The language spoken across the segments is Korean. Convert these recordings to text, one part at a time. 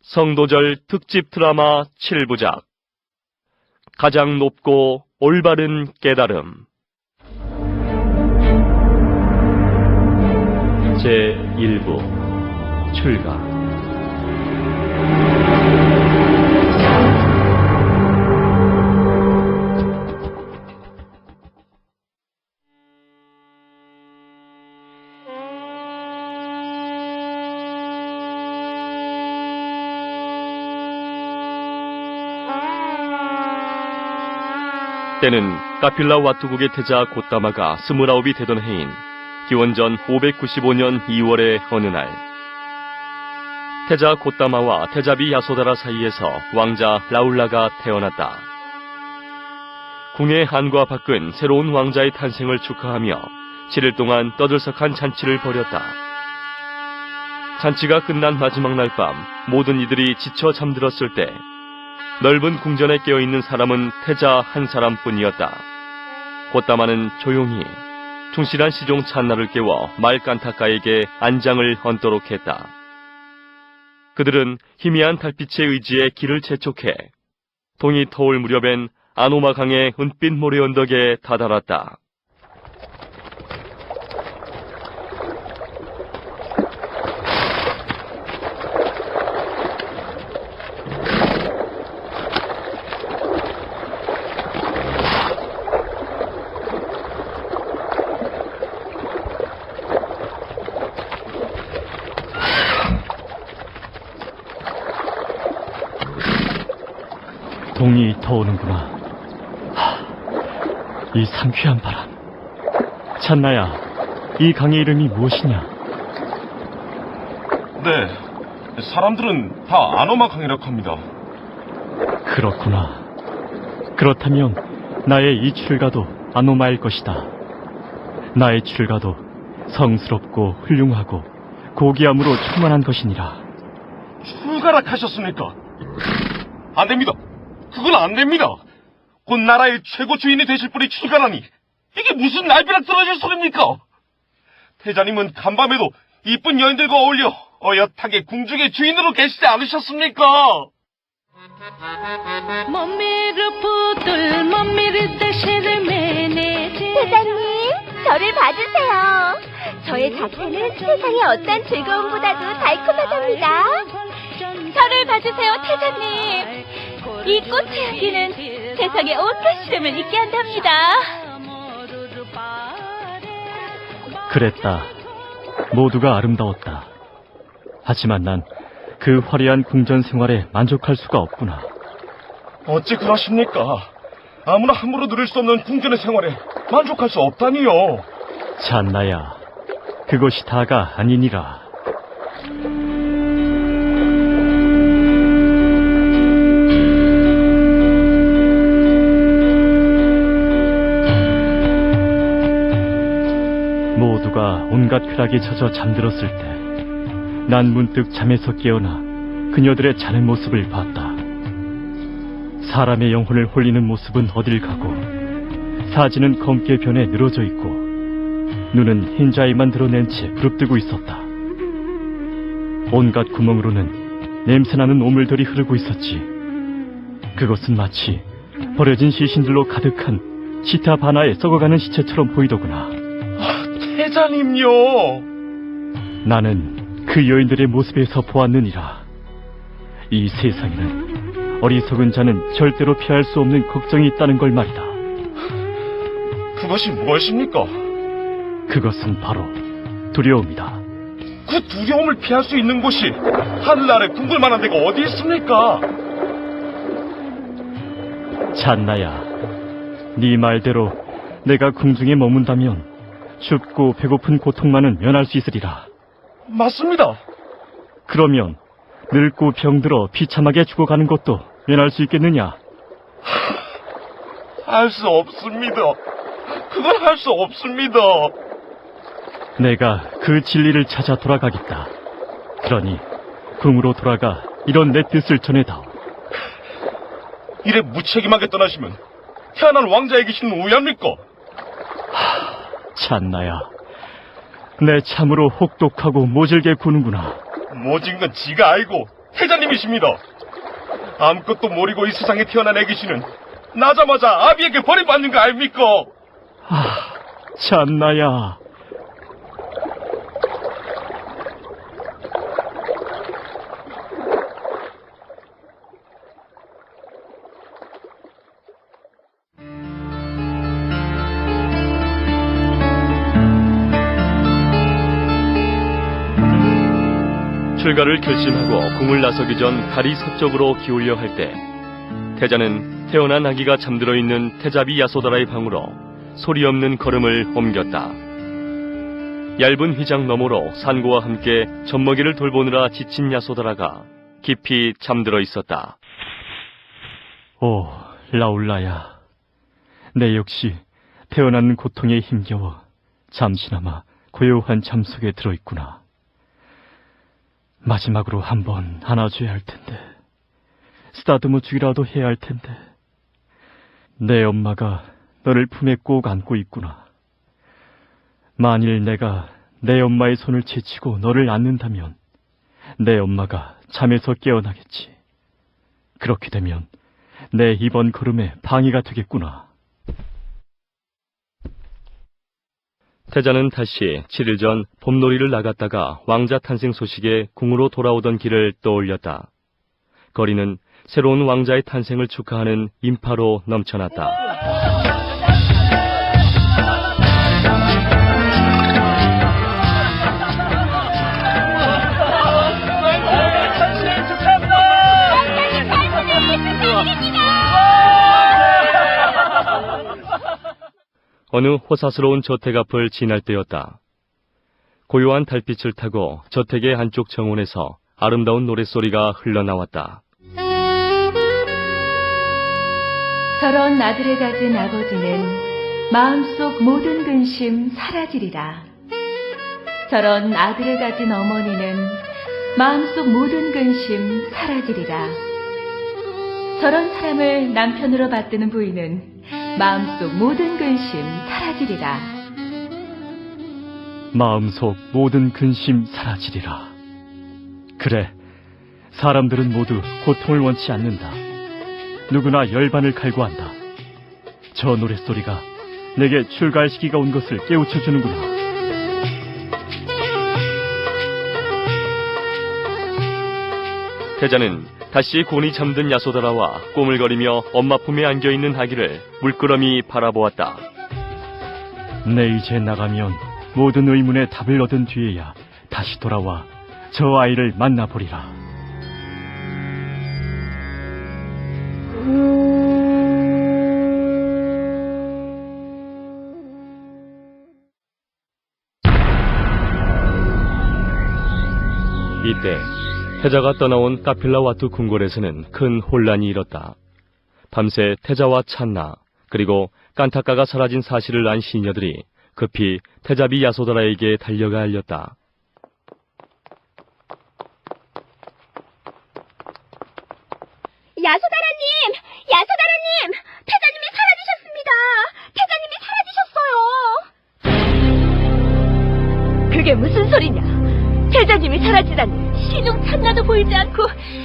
성도절 특집 드라마 7부작 가장 높고 올바른 깨달음 제1부 출가. 때는 까필라 와투국의 태자 고따마가 29이 되던 해인 기원전 595년 2월의 어느 날, 태자 고따마와 태자비 야소다라 사이에서 왕자 라울라가 태어났다. 궁의 안과 밖은 새로운 왕자의 탄생을 축하하며 7일 동안 떠들썩한 잔치를 벌였다. 잔치가 끝난 마지막 날 밤 모든 이들이 지쳐 잠들었을 때 넓은 궁전에 깨어있는 사람은 태자 한 사람뿐이었다. 고따마는 조용히 충실한 시종 찬나를 깨워 말간타카에게 안장을 얹도록 했다. 그들은 희미한 달빛의 의지에 길을 재촉해 동이 터올 무렵엔 아노마강의 은빛 모래 언덕에 다다랐다. 동이 터오는구나. 이 상쾌한 바람. 찬나야, 이 강의 이름이 무엇이냐? 네, 사람들은 다 아노마 강이라고 합니다. 그렇구나. 그렇다면 나의 이 출가도 아노마일 것이다. 나의 출가도 성스럽고 훌륭하고 고귀함으로 충만한 것이니라. 출가라 하셨습니까? 안 됩니다. 그건 안 됩니다. 곧 나라의 최고 주인이 되실 분이 출가라니 이게 무슨 날벼락 떨어질 소리입니까? 태자님은 간밤에도 이쁜 여인들과 어울려 어엿하게 궁중의 주인으로 계시지 않으셨습니까? 대장님, 저를 봐주세요. 저의 자체는 세상의 어떤 즐거움보다도 달콤하답니다. 저를 봐주세요, 태자님. 이 꽃의 향기는 세상의 온갖 시름을 잊게 한답니다. 그랬다. 모두가 아름다웠다. 하지만 난 그 화려한 궁전 생활에 만족할 수가 없구나. 어찌 그러십니까? 아무나 함부로 누릴 수 없는 궁전의 생활에 만족할 수 없다니요. 찬나야, 그것이 다가 아니니라. 모두가 온갖 쾌락에 젖어 잠들었을 때 난 문득 잠에서 깨어나 그녀들의 자는 모습을 봤다. 사람의 영혼을 홀리는 모습은 어딜 가고 사지는 검게 변해 늘어져 있고 눈은 흰자위만 드러낸 채 부릅뜨고 있었다. 온갖 구멍으로는 냄새나는 오물들이 흐르고 있었지. 그것은 마치 버려진 시신들로 가득한 시타 바나에 썩어가는 시체처럼 보이더구나. 태자님요. 나는 그 여인들의 모습에서 보았느니라. 이 세상에는 어리석은 자는 절대로 피할 수 없는 걱정이 있다는 걸 말이다. 그것이 무엇입니까? 그것은 바로 두려움이다. 그 두려움을 피할 수 있는 곳이 하늘 아래 궁궐 만한 데가 어디 있습니까? 찬나야, 네 말대로 내가 궁중에 머문다면 춥고 배고픈 고통만은 면할 수 있으리라. 맞습니다. 그러면 늙고 병들어 비참하게 죽어가는 것도 면할 수 있겠느냐? 할 수 없습니다. 그건 할 수 없습니다. 내가 그 진리를 찾아 돌아가겠다. 그러니 궁으로 돌아가 이런 내 뜻을 전해다오. 이래 무책임하게 떠나시면 태어난 왕자의 귀신은 우야입니까? 찬나야, 내 참으로 혹독하고 모질게 구는구나. 모진 건 지가 알고 태자님이십니다. 아무것도 모르고 이 세상에 태어난 애기씨는 나자마자 아비에게 버림받는 거 아닙니까? 찬나야. 출가를 결심하고 궁을 나서기 전 달이 서쪽으로 기울려 할 때 태자는 태어난 아기가 잠들어 있는 태자비 야소다라의 방으로 소리 없는 걸음을 옮겼다. 얇은 휘장 너머로 산고와 함께 젖먹이를 돌보느라 지친 야소다라가 깊이 잠들어 있었다. 오, 라울라야. 내 역시 태어난 고통에 힘겨워 잠시나마 고요한 잠 속에 들어있구나. 마지막으로 한번 안아줘야 할 텐데, 쓰다듬어 주기라도 해야 할 텐데. 내 엄마가 너를 품에 꼭 안고 있구나. 만일 내가 내 엄마의 손을 제치고 너를 안는다면 내 엄마가 잠에서 깨어나겠지. 그렇게 되면 내 이번 걸음에 방해가 되겠구나. 태자는 다시 7일 전 봄놀이를 나갔다가 왕자 탄생 소식에 궁으로 돌아오던 길을 떠올렸다. 거리는 새로운 왕자의 탄생을 축하하는 인파로 넘쳐났다. 어느 호사스러운 저택 앞을 지날 때였다. 고요한 달빛을 타고 저택의 한쪽 정원에서 아름다운 노랫소리가 흘러나왔다. 저런 아들을 가진 아버지는 마음속 모든 근심 사라지리라. 저런 아들을 가진 어머니는 마음속 모든 근심 사라지리라. 저런 사람을 남편으로 받드는 부인은 마음속 모든 근심 사라지리라. 마음속 모든 근심 사라지리라. 그래, 사람들은 모두 고통을 원치 않는다. 누구나 열반을 갈구한다. 저 노랫소리가 내게 출가할 시기가 온 것을 깨우쳐주는구나. 태자는 다시 곤히 잠든 야소다라와 꼬물거리며 엄마 품에 안겨있는 아기를 물끄러미 바라보았다. 내 이제 나가면 모든 의문의 답을 얻은 뒤에야 다시 돌아와 저 아이를 만나보리라. 이때 태자가 떠나온 카필라와투 궁궐에서는 큰 혼란이 일었다. 밤새 태자와 찬나 그리고 깐타카가 사라진 사실을 안 시녀들이 급히 태자비 야소다라에게 달려가 알렸다. 야소다라님! 야소다라님! 태자님이 사라지셨습니다! 태자님이 사라지셨어요! 그게 무슨 소리냐? 태자님이 사라지다니 신웅 찬나도 보이지 않고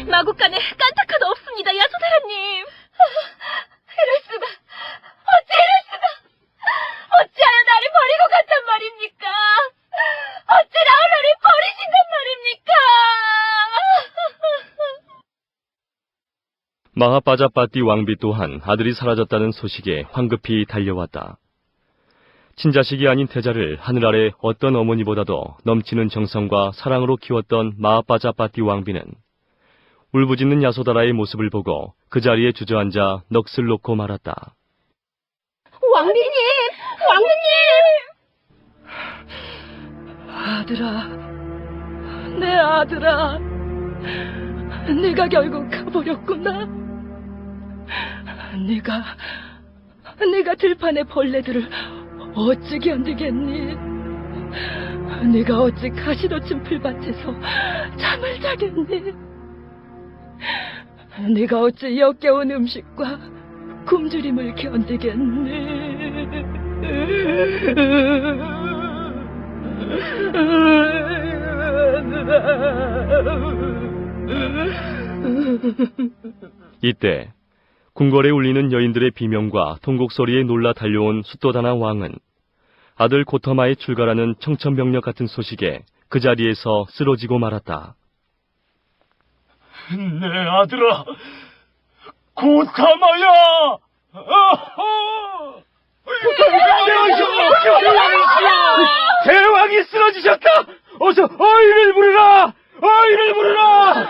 마국간에 깐타카도 없습니다, 야소다라님! 이럴 수가! 어찌 이럴 수가! 어찌하여 나를 버리고 갔단 말입니까? 어찌 라울라를 버리신단 말입니까? 마하빠자빠띠 왕비 또한 아들이 사라졌다는 소식에 황급히 달려왔다. 친자식이 아닌 태자를 하늘 아래 어떤 어머니보다도 넘치는 정성과 사랑으로 키웠던 마하빠자빠띠 왕비는 울부짖는 야소다라의 모습을 보고 그 자리에 주저앉아 넋을 놓고 말았다. 왕비님! 왕비님! 아들아, 내 아들아, 네가 결국 가버렸구나. 네가 들판의 벌레들을 어찌 견디겠니? 네가 어찌 가시돋친 풀밭에서 잠을 자겠니? 네가 어찌 역겨운 음식과 굶주림을 견디겠니? 이때 궁궐에 울리는 여인들의 비명과 통곡 소리에 놀라 달려온 숫도다나 왕은 아들 고타마의 출가라는 청천벽력 같은 소식에 그 자리에서 쓰러지고 말았다. 내 아들아, 고타마야! 대왕이 쓰러지셨다! 어서 어이를 부르라! 어이를 부르라!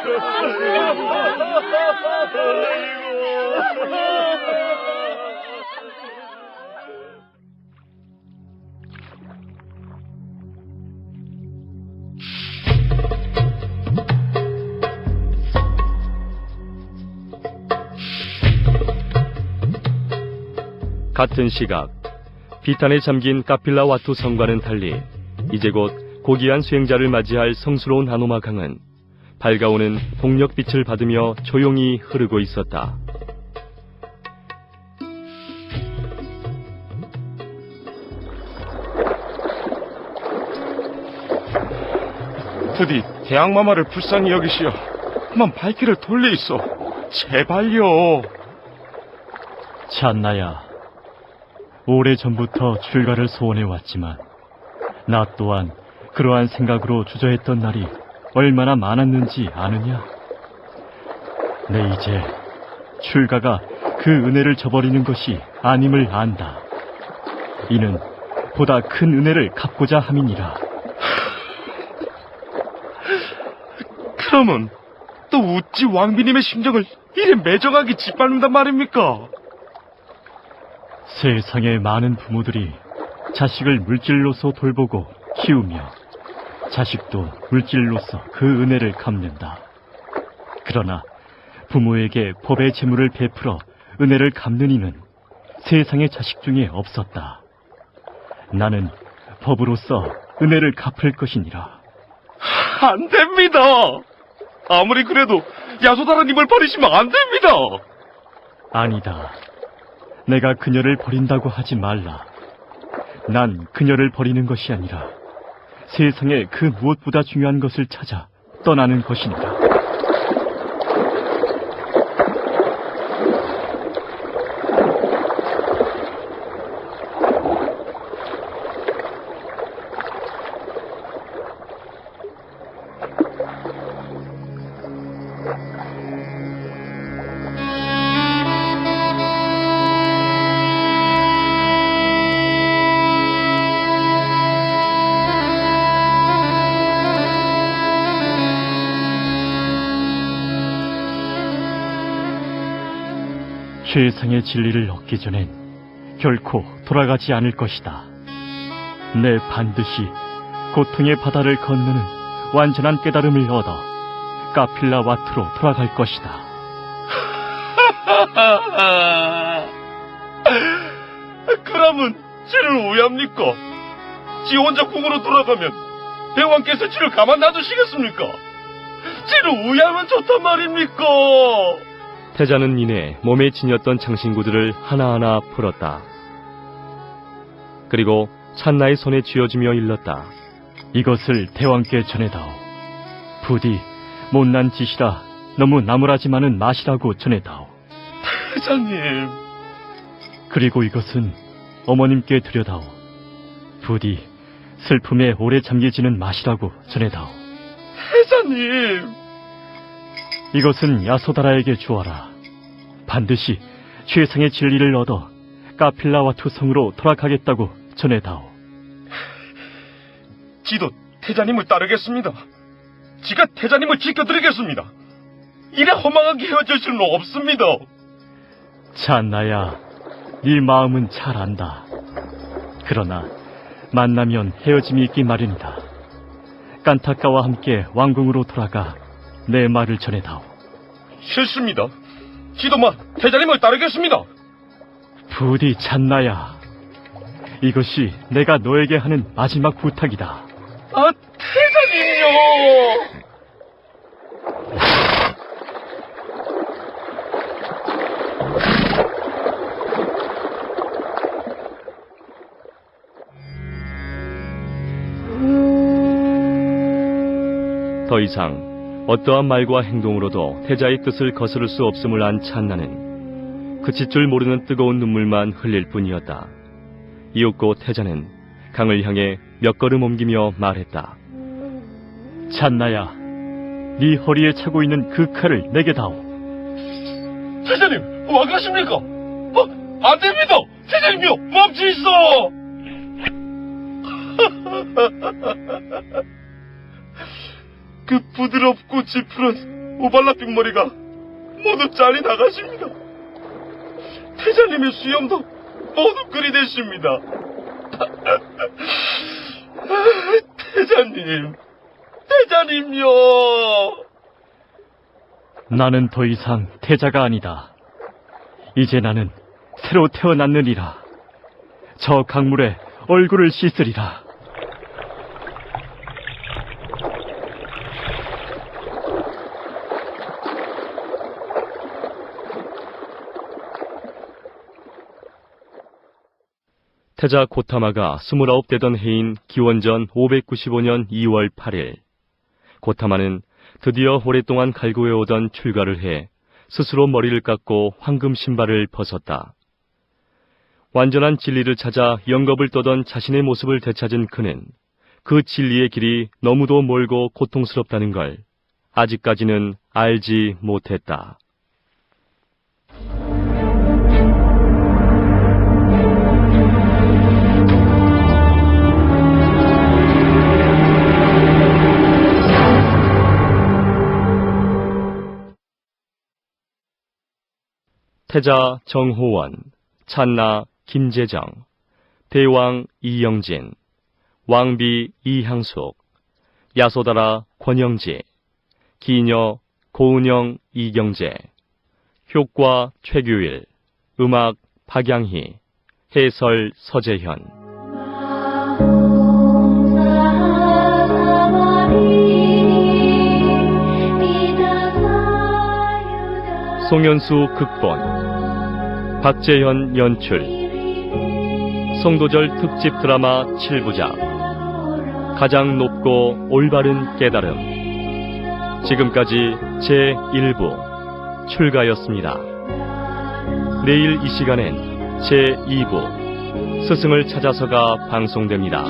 같은 시각 비탄에 잠긴 카필라 와투 성과는 달리 이제 곧 고귀한 수행자를 맞이할 성스러운 하노마강은 밝아오는 동력빛을 받으며 조용히 흐르고 있었다. 부디 대왕마마를 불쌍히 여기시어 한번 발길을 돌리있어. 제발요. 찬나야, 오래전부터 출가를 소원해왔지만 나 또한 그러한 생각으로 주저했던 날이 얼마나 많았는지 아느냐? 내 이제 출가가 그 은혜를 저버리는 것이 아님을 안다. 이는 보다 큰 은혜를 갚고자 함이니라. 그러면 또 어찌 왕비님의 심정을 이래 매정하게 짓밟는단 말입니까? 세상의 많은 부모들이 자식을 물질로서 돌보고 키우며 자식도 물질로서 그 은혜를 갚는다. 그러나 부모에게 법의 재물을 베풀어 은혜를 갚는 이는 세상의 자식 중에 없었다. 나는 법으로서 은혜를 갚을 것이니라. 안 됩니다. 아무리 그래도 야소다라님을 버리시면 안 됩니다. 아니다. 내가 그녀를 버린다고 하지 말라. 난 그녀를 버리는 것이 아니라 세상에 그 무엇보다 중요한 것을 찾아 떠나는 것이니라. 세상의 진리를 얻기 전엔 결코 돌아가지 않을 것이다. 내 반드시 고통의 바다를 건너는 완전한 깨달음을 얻어 카필라 와트로 돌아갈 것이다. 그러면 지를 우회합니까? 지 혼자 궁으로 돌아가면 대왕께서 지를 가만 놔두시겠습니까? 지를 우회하면 좋단 말입니까? 태자는 이내 몸에 지녔던 장신구들을 하나하나 풀었다. 그리고 찬나의 손에 쥐어주며 일렀다. 이것을 대왕께 전해다오. 부디 못난 짓이라 너무 나무라지만은 마시라고 전해다오. 대장님. 그리고 이것은 어머님께 드려다오. 부디 슬픔에 오래 잠기지는 마시라고 전해다오. 대장님. 이것은 야소다라에게 주어라. 반드시 최상의 진리를 얻어 카필라와투 성으로 돌아가겠다고 전해다오. 지도 태자님을 따르겠습니다. 지가 태자님을 지켜드리겠습니다. 이래 허망하게 헤어질 수는 없습니다. 찬나야, 네 마음은 잘 안다. 그러나 만나면 헤어짐이 있기 마련이다. 깐타카와 함께 왕궁으로 돌아가 내 말을 전해다오. 싫습니다. 지도마 태자님을 따르겠습니다. 부디 찬나야, 이것이 내가 너에게 하는 마지막 부탁이다. 아, 태자님요. 더 이상 어떠한 말과 행동으로도 태자의 뜻을 거스를 수 없음을 안 찬나는 그칠 줄 모르는 뜨거운 눈물만 흘릴 뿐이었다. 이윽고 태자는 강을 향해 몇 걸음 옮기며 말했다. 찬나야, 네 허리에 차고 있는 그 칼을 내게 다오. 태자님, 와 가십니까? 안 됩니다! 태자님이요! 멈추시소! 그 부드럽고 짚푸른 오발라빛 머리가 모두 짤이 나가십니다. 태자님의 수염도 모두 끓이 되십니다. 태자님요! 나는 더 이상 태자가 아니다. 이제 나는 새로 태어났느니라. 저 강물에 얼굴을 씻으리라. 태자 고타마가 29되던 해인 기원전 595년 2월 8일, 고타마는 드디어 오랫동안 갈구해오던 출가를 해 스스로 머리를 깎고 황금 신발을 벗었다. 완전한 진리를 찾아 영겁을 떠던 자신의 모습을 되찾은 그는 그 진리의 길이 너무도 멀고 고통스럽다는 걸 아직까지는 알지 못했다. 태자 정호원, 찬나 김재정, 대왕 이영진, 왕비 이향숙, 야소다라 권영지, 기녀 고은영 이경재, 효과 최규일, 음악 박양희, 해설 서재현. 송현수 극본, 박재현 연출. 성도절 특집 드라마 7부작 가장 높고 올바른 깨달음. 지금까지 제1부 출가였습니다. 내일 이 시간엔 제2부 스승을 찾아서가 방송됩니다.